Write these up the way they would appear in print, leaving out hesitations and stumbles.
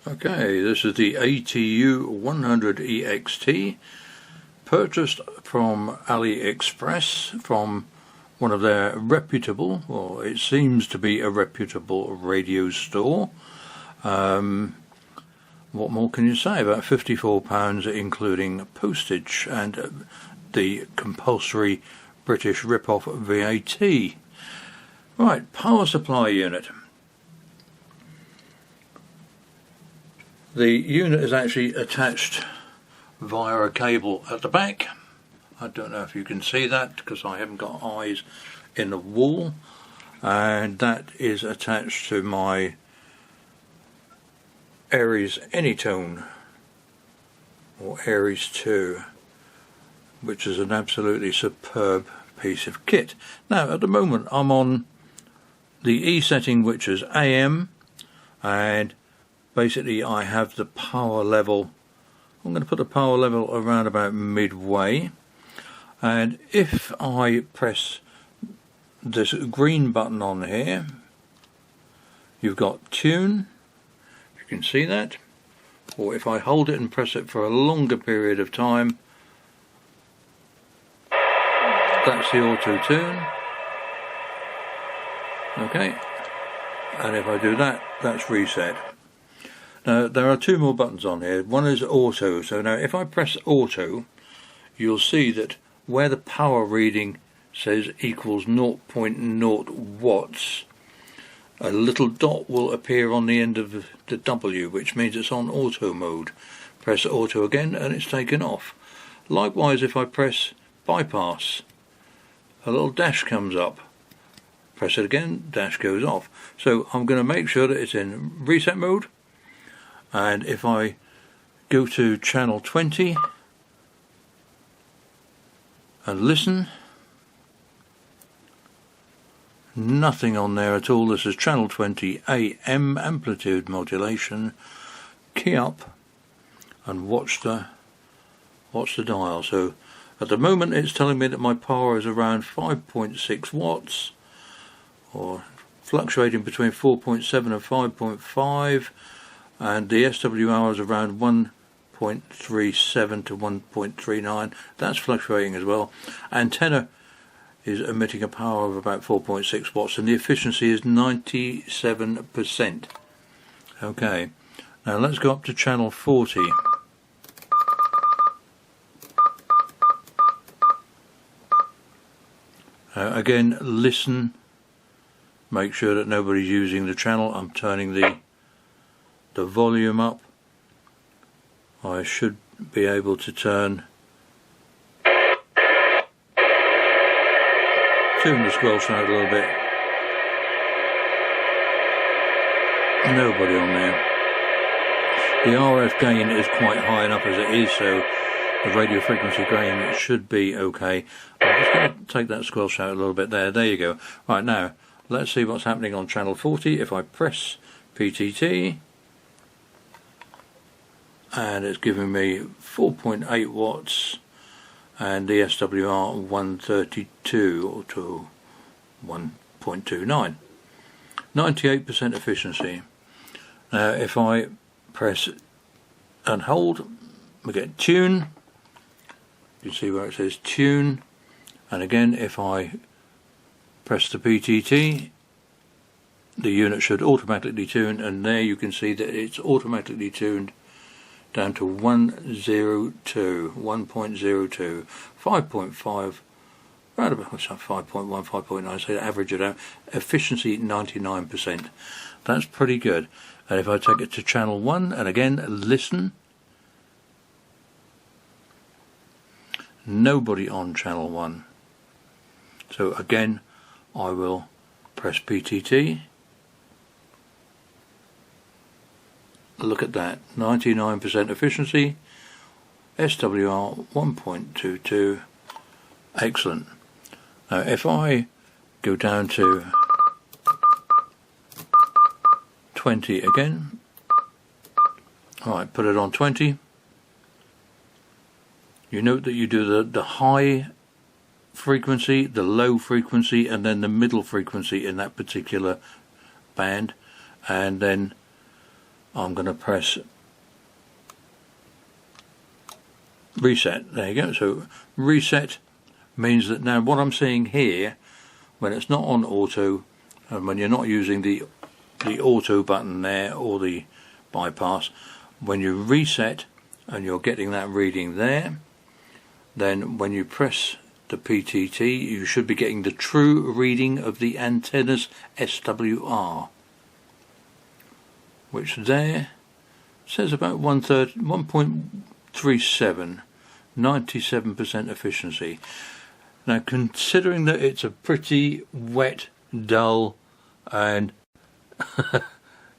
Okay, this is the ATU 100 EXT, purchased from AliExpress from one of their reputable, or it seems to be a reputable radio store. What more can you say? About £54 including postage and the compulsory British rip-off VAT. Right, power supply unit. The unit is actually attached via a cable at the back. I don't know if you can see that because I haven't got eyes in the wall, and that is attached to my Aries Anytone, or Aries 2, which is an absolutely superb piece of kit. Now at the moment I'm on the E setting, which is AM, and basically I have the power level, I'm going to put the power level around about midway, and if I press this green button on here, you've got tune, you can see that, or if I hold it and press it for a longer period of time, that's the auto tune. Okay, and if I do that, that's reset. Now there are two more buttons on here. One is auto, so now if I press auto, you'll see that where the power reading says equals 0.0 watts, a little dot will appear on the end of the W, which means it's on auto mode. Press auto again and it's taken off. Likewise, if I press bypass, a little dash comes up. Press it again, dash goes off. So I'm going to make sure that it's in reset mode, and if I go to channel 20 and listen, nothing on there at all. This is channel 20 AM amplitude modulation. Key up and watch the dial. So at the moment it's telling me that my power is around 5.6 watts, or fluctuating between 4.7 and 5.5, and the SWR is around 1.37 to 1.39. that's fluctuating as well. Antenna is emitting a power of about 4.6 watts and the efficiency is 97%. Okay, now let's go up to channel 40. Again, listen, make sure that nobody's using the channel. I'm turning the volume up. I should be able to tune the squelch out a little bit. Nobody on there. The RF gain is quite high enough as it is, so the radio frequency gain should be okay. I'm just going to take that squelch out a little bit there. There you go. Right, now let's see what's happening on channel 40. If I press PTT, and it's giving me 4.8 watts and the SWR 132 to 1.29, 98% efficiency. Now if I press and hold, we get tune. You see where it says tune, and again if I press the PTT, the unit should automatically tune, and there you can see that it's automatically tuned down to 1.02, 5.5, around about 5.1, 5.9, so average it out. Efficiency 99%. That's pretty good. And if I take it to channel 1 and again listen, nobody on channel 1. So again I will press PTT. Look at that, 99% efficiency, SWR 1.22, excellent. Now if I go down to 20 again, alright, put it on 20, you note that you do the high frequency, the low frequency, and then the middle frequency in that particular band, and then I'm going to press reset. There you go. So reset means that now what I'm seeing here, when it's not on auto and when you're not using the auto button there or the bypass, when you reset and you're getting that reading there, then when you press the PTT you should be getting the true reading of the antenna's SWR, which there says about 1.37, 97% efficiency. Now, considering that it's a pretty wet, dull and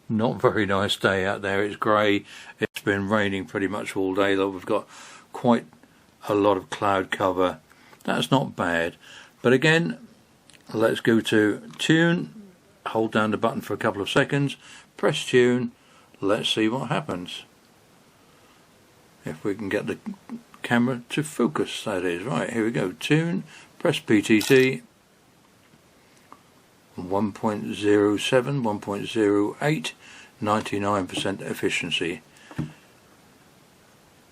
not very nice day out there, it's grey, it's been raining pretty much all day, though we've got quite a lot of cloud cover, that's not bad. But again, let's go to tune, hold down the button for a couple of seconds, press tune, let's see what happens. If we can get the camera to focus, that is. Right, here we go, tune, press PTT, 1.07, 1.08, 99% efficiency.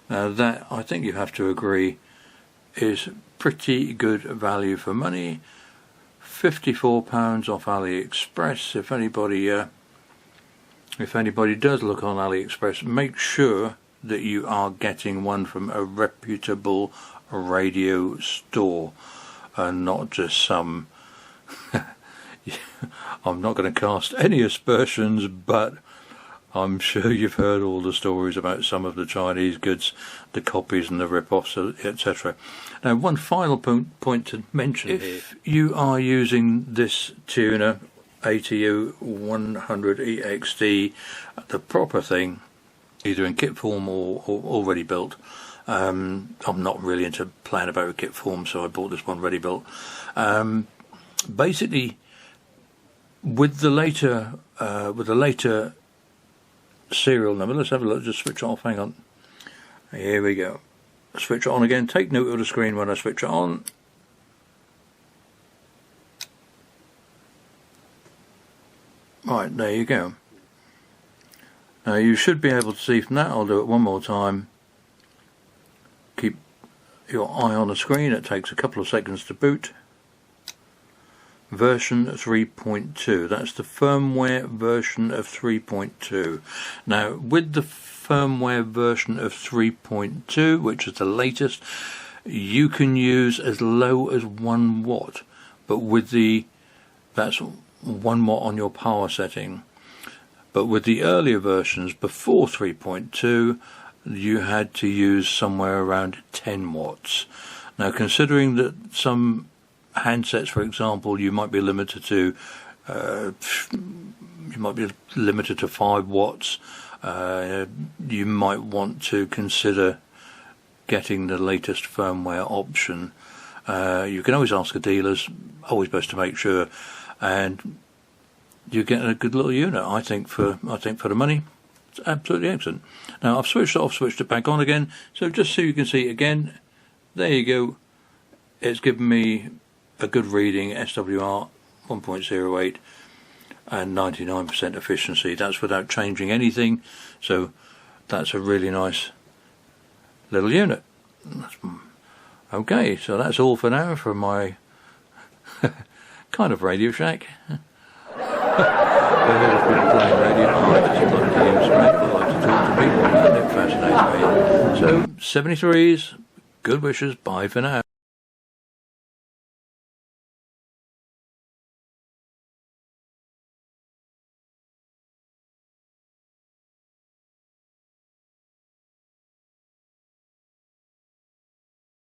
Now that, I think you have to agree, is pretty good value for money. £54 off AliExpress. If anybody does look on AliExpress, make sure that you are getting one from a reputable radio store and not just some I'm not going to cast any aspersions, but I'm sure you've heard all the stories about some of the Chinese goods, the copies and the rip-offs, etc. Now, one final point to mention here. If you are using this tuner, ATU 100 EXT, the proper thing, either in kit form or already built, I'm not really into playing about with kit form, so I bought this one ready built. Basically, with the later serial number, let's have a look. Just switch off. Hang on. Here we go. Switch it on again. Take note of the screen when I switch it on. Right, there you go. Now you should be able to see from that. I'll do it one more time. Keep your eye on the screen. It takes a couple of seconds to boot. Version 3.2, that's the firmware version of 3.2. Now, with the firmware version of 3.2, which is the latest, you can use as low as 1 watt, but with that's 1 watt on your power setting. But with the earlier versions before 3.2, you had to use somewhere around 10 watts. Now, considering that some handsets, for example, you might be limited to 5 watts. You might want to consider getting the latest firmware option. You can always ask the dealers, always best to make sure, and you get a good little unit. I think for the money, it's absolutely excellent. Now I've switched it off, switched it back on again, so just so you can see again, there you go. It's given me a good reading, SWR 1.08 and 99% efficiency. That's without changing anything, so that's a really nice little unit. Okay, so that's all for now from my kind of Radio Shack. I like to talk to people, and it fascinates me. So 73s, good wishes, bye for now.